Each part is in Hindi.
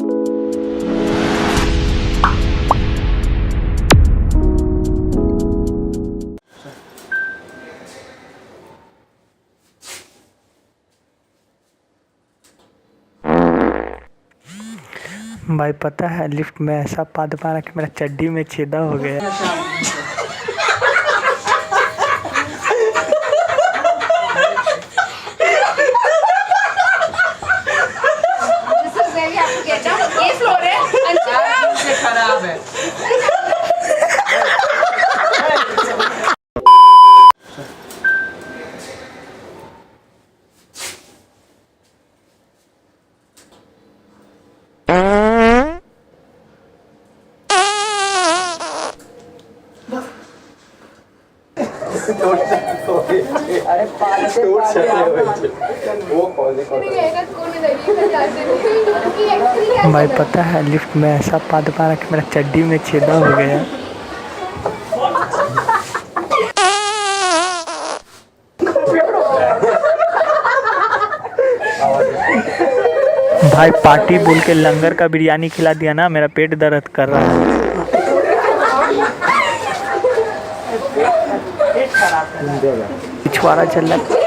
भाई पता है लिफ्ट में ऐसा पाद मारा कि मेरा चड्डी में छेदा हो गया। ये फ्लोर है खराब है। भाई पता है लिफ्ट में ऐसा पाद मारा कि मेरा चड्डी में छेदा हो गया। भाई पार्टी बोल के लंगर का बिरयानी खिला दिया ना, मेरा पेट दर्द कर रहा है। पिछवाड़ा चल रहा है।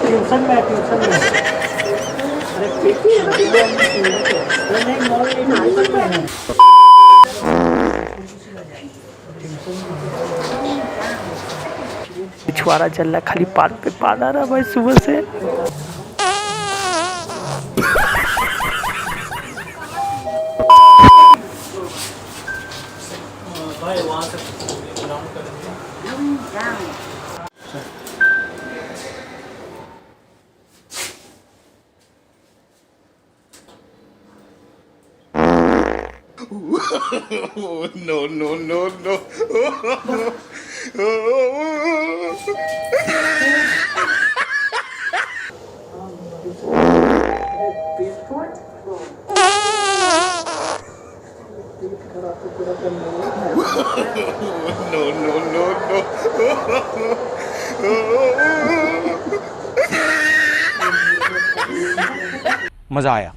ट्यूशन में पिछवाड़ा चल रहा, खाली पार्क पे पाद आ रहा भाई सुबह से। भाई वहाँ से ग्राउंड करेंगे। No. मजा आया।